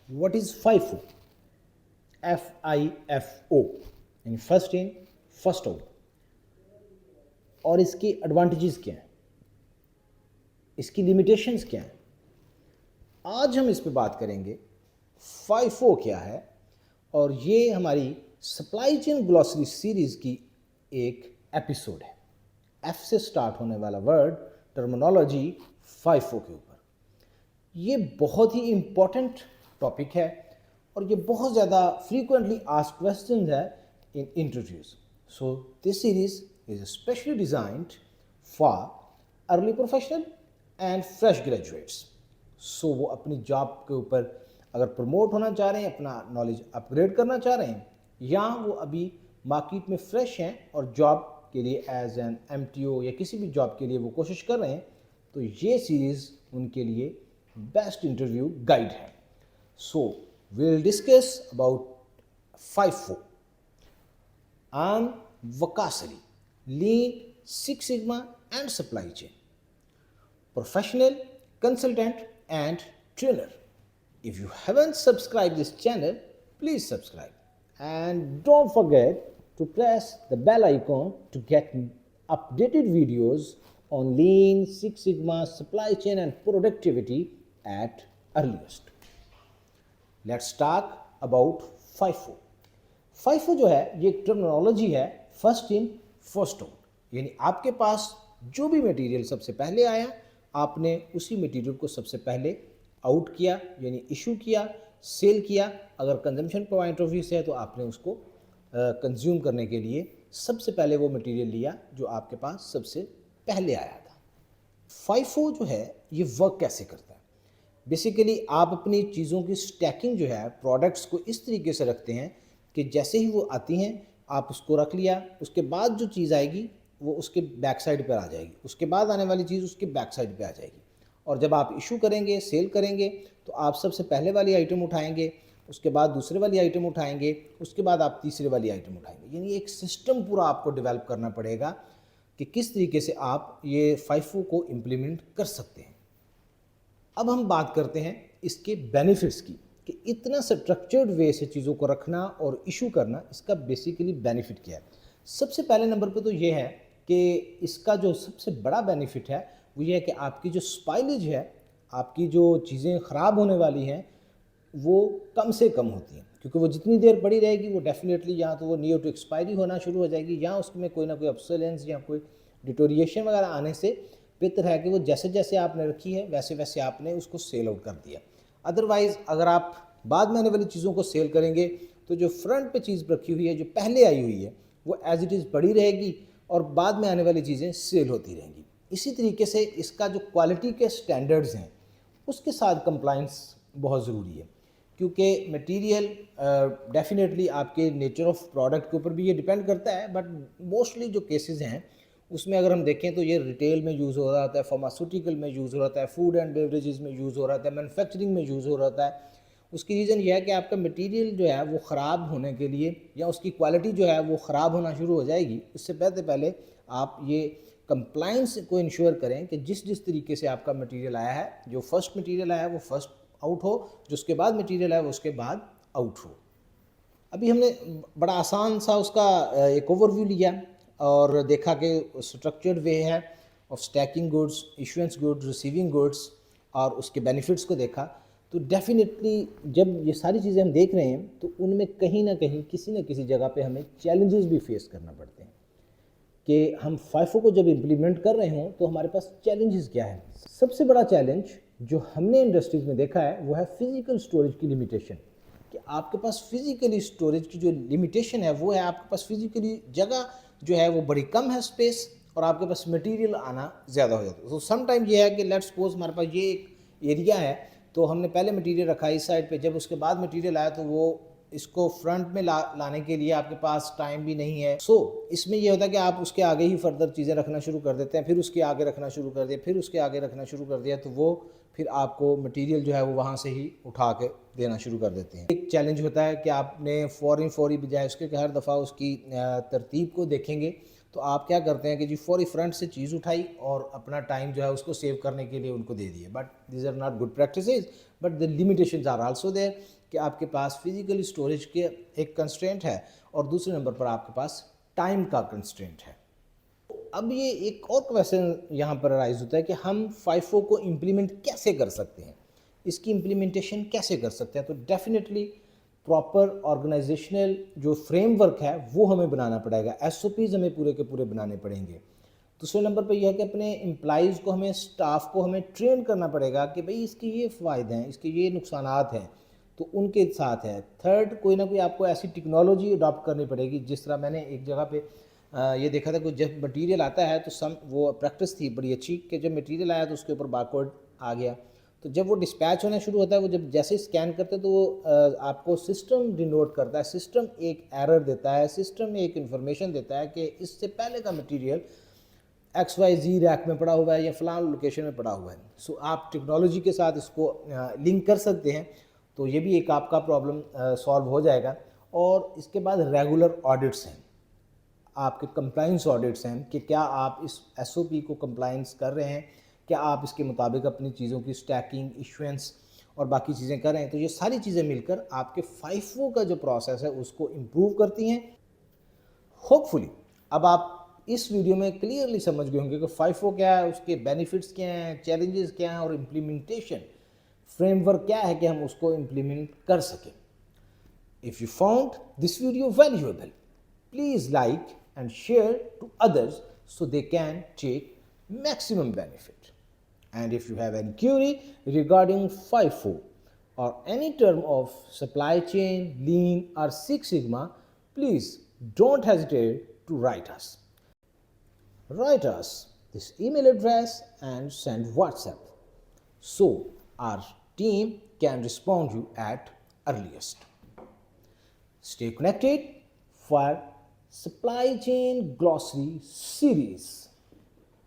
What is FIFO? FIFO यानी first in first out. और इसकी एडवांटेजेस क्या हैं, इसकी लिमिटेशंस क्या हैं, आज हम इस पे बात करेंगे। FIFO क्या है, और ये हमारी सप्लाई चेन ग्लॉसरी सीरीज़ की एक एपिसोड है। एफ से स्टार्ट होने वाला वर्ड टर्मिनोलॉजी FIFO के ऊपर। ये बहुत ही इम्पॉर्टेंट टॉपिक है और ये बहुत ज़्यादा फ्रीक्वेंटली आस्क्ड क्वेश्चन है in interviews. So this series is specially designed for early professional and fresh graduates. So वो अपनी जॉब के ऊपर अगर प्रमोट होना चाह रहे हैं, अपना नॉलेज अपग्रेड करना चाह रहे हैं, या वो अभी मार्केट में फ्रेश हैं और जॉब के लिए एज एन MTO या किसी भी जॉब के लिए वो कोशिश कर रहे हैं, तो ये सीरीज़ उनके लिए बेस्ट इंटरव्यू गाइड है। सो we'll discuss about FIFO. I'm Waqas Ali, Lean Six Sigma and Supply Chain, professional consultant and trainer. If you haven't subscribed this channel, please subscribe and don't forget to press the bell icon to get updated videos on Lean Six Sigma, Supply Chain and Productivity at earliest. Let's talk about FIFO. FIFO जो है ये एक terminology है, first in first out. यानी आपके पास जो भी material सबसे पहले आया, आपने उसी मटेरियल को सबसे पहले आउट किया, यानी इशू किया, सेल किया। अगर कंजम्पशन पॉइंट ऑफ व्यू से है तो आपने उसको कंज्यूम करने के लिए सबसे पहले वो मटेरियल लिया जो आपके पास सबसे पहले आया था। FIFO जो है ये वर्क कैसे करता है? बेसिकली आप अपनी चीज़ों की स्टैकिंग जो है, प्रोडक्ट्स को इस तरीके से रखते हैं कि जैसे ही वो आती हैं आप उसको रख लिया, उसके बाद जो चीज़ आएगी वो उसके बैक साइड पर आ जाएगी, उसके बाद आने वाली चीज़ उसके बैक साइड पे आ जाएगी। और जब आप इशू करेंगे, सेल करेंगे, तो आप सबसे पहले वाली आइटम उठाएंगे, उसके बाद दूसरे वाली आइटम उठाएंगे, उसके बाद आप तीसरे वाली आइटम उठाएंगे। यानी एक सिस्टम पूरा आपको डेवलप करना पड़ेगा कि किस तरीके से आप ये FIFO को इम्प्लीमेंट कर सकते हैं। अब हम बात करते हैं इसके बेनिफिट्स की, कि इतना स्ट्रक्चर्ड वे से चीज़ों को रखना और इशू करना, इसका बेसिकली बेनिफिट क्या है। सबसे पहले नंबर पे तो ये है कि इसका जो सबसे बड़ा बेनिफिट है वो ये है कि आपकी जो स्पाइलेज है, आपकी जो चीज़ें ख़राब होने वाली हैं वो कम से कम होती हैं, क्योंकि वो जितनी देर पड़ी रहेगी वो डेफिनेटली या तो वो नियर टू एक्सपायरी होना शुरू हो जाएगी, या उसमें कोई ना कोई ऑब्सोलेंस या कोई डिटोरिएशन वगैरह आने से बेहतर है कि वो जैसे जैसे आपने रखी है वैसे वैसे आपने उसको सेल आउट कर दिया। अदरवाइज़ अगर आप बाद में आने वाली चीज़ों को सेल करेंगे तो जो फ्रंट पे चीज़ रखी हुई है, जो पहले आई हुई है, वो एज इट इज़ पड़ी रहेगी और बाद में आने वाली चीज़ें सेल होती रहेंगी। इसी तरीके से इसका जो क्वालिटी के स्टैंडर्ड्स हैं उसके साथ कंप्लाइंस बहुत ज़रूरी है, क्योंकि मटेरियल डेफिनेटली आपके नेचर ऑफ प्रोडक्ट के ऊपर भी ये डिपेंड करता है, बट मोस्टली जो केसेस हैं उसमें अगर हम देखें तो ये रिटेल में यूज़ हो रहा होता है, फार्मास्यूटिकल में यूज़ हो रहा है, फूड एंड बेवरेजेस में यूज़ हो रहा है, मैन्युफैक्चरिंग में यूज़ हो रहा है। उसकी रीज़न ये है कि आपका मटेरियल जो है वो ख़राब होने के लिए या उसकी क्वालिटी जो है वो ख़राब होना शुरू हो जाएगी, इससे पहले आप ये कंप्लाइंस को इंश्योर करें कि जिस जिस तरीके से आपका मटेरियल आया है, जो फर्स्ट मटेरियल आया है वो फर्स्ट आउट हो, जो उसके बाद मटेरियल आया वो उसके बाद आउट हो। अभी हमने बड़ा आसान सा उसका एक ओवरव्यू लिया और देखा कि स्ट्रक्चर्ड वे है of stacking goods, issuance goods, receiving goods, और उसके बेनिफिट्स को देखा। तो डेफिनेटली जब ये सारी चीज़ें हम देख रहे हैं तो उनमें कहीं ना कहीं किसी न किसी जगह पे हमें चैलेंजेस भी फेस करना पड़ते हैं कि हम FIFO को जब इम्प्लीमेंट कर रहे हों तो हमारे पास चैलेंजेस क्या है। सबसे बड़ा चैलेंज जो हमने इंडस्ट्रीज़ में देखा है वो है फिज़िकल स्टोरेज की लिमिटेशन, कि आपके पास फिज़िकली स्टोरेज की जो लिमिटेशन है वो है, आपके पास फिज़िकली जगह जो है वो बड़ी कम है स्पेस, और आपके पास मटेरियल आना ज़्यादा हो जाता है। तो सम टाइम ये है कि लेट्स सपोज हमारे पास ये एक एरिया है, तो हमने पहले मटेरियल रखा इस साइड पे, जब उसके बाद मटेरियल आया तो वो इसको फ्रंट में लाने के लिए आपके पास टाइम भी नहीं है। इसमें ये होता है कि आप उसके आगे ही फर्दर चीज़ें रखना शुरू कर देते हैं, फिर उसके आगे रखना शुरू कर दिया, फिर उसके आगे रखना शुरू कर दिया, तो वो फिर आपको मटेरियल जो है वो वहाँ से ही उठा के देना शुरू कर देते हैं। एक चैलेंज होता है कि आपने फौरी बजाय उसके कि हर दफ़ा उसकी तरतीब को देखेंगे, تو آپ کیا کرتے ہیں کہ جی فوری فرنٹ سے چیز اٹھائی اور اپنا ٹائم جو ہے اس کو سیو کرنے کے لیے ان کو دے دیے. But these are not good practices, but the limitations are also there کہ آپ کے پاس فزیکل اسٹوریج کے ایک کنسٹرینٹ ہے اور دوسرے نمبر پر آپ کے پاس ٹائم کا کنسٹرینٹ ہے. اب یہ ایک اور کویسچن یہاں پر رائز ہوتا ہے کہ ہم فائفو کو امپلیمنٹ کیسے کر سکتے ہیں, اس کی امپلیمنٹیشن کیسے کر سکتے ہیں. تو ڈیفینیٹلی پراپر آرگنائزیشنل جو فریم ورک ہے وہ ہمیں بنانا پڑے گا, ایس او پیز ہمیں پورے کے پورے بنانے پڑیں گے. دوسرے نمبر پہ یہ ہے کہ اپنے امپلائیز کو ہمیں اسٹاف کو ہمیں ٹرین کرنا پڑے گا کہ بھئی اس کے یہ فوائد ہیں, اس کے یہ نقصانات ہیں, تو ان کے ساتھ ہے. تھرڈ, کوئی نہ کوئی آپ کو ایسی ٹیکنالوجی اڈاپٹ کرنی پڑے گی. جس طرح میں نے ایک جگہ پہ یہ دیکھا تھا کہ جب مٹیریل آتا ہے تو وہ پریکٹس تھی بڑی اچھی کہ جب مٹیریل آیا تو اس کے اوپر بارکوڈ آ گیا, تو جب وہ ڈسپیچ ہونا شروع ہوتا ہے وہ جب جیسے اسکین کرتے تو وہ آپ کو سسٹم ڈینوٹ کرتا ہے, سسٹم ایک ایرر دیتا ہے, سسٹم ایک انفارمیشن دیتا ہے کہ اس سے پہلے کا material X Y Z rack میں پڑا ہوا ہے یا فلاں لوکیشن میں پڑا ہوا ہے. سو آپ ٹیکنالوجی کے ساتھ اس کو لنک کر سکتے ہیں, تو یہ بھی ایک آپ کا پرابلم سالو ہو جائے گا. اور اس کے بعد ریگولر آڈٹس ہیں, آپ کے کمپلائنس آڈٹس ہیں کہ کیا آپ اس ایس او پی کو کمپلائنس کر رہے ہیں, کیا آپ اس کے مطابق اپنی چیزوں کی اسٹیکنگ, ایشوینس اور باقی چیزیں کر رہے ہیں. تو یہ ساری چیزیں مل کر آپ کے فائفو کا جو پروسیس ہے اس کو امپروو کرتی ہیں. ہوپ فلی اب آپ اس ویڈیو میں کلیئرلی سمجھ گئے ہوں گے کہ فائفو کیا ہے, اس کے بینیفٹس کیا ہیں, چیلنجز کیا ہیں, اور امپلیمنٹیشن فریم ورک کیا ہے کہ ہم اس کو امپلیمنٹ کر سکیں. If you found this video valuable, please like and share to others so they can take maximum benefit. And if you have any query regarding FIFO or any term of supply chain, lean or Six Sigma, please don't hesitate to write us. Write us this email address and send WhatsApp so our team can respond you at earliest. Stay connected for Supply Chain Glossary series.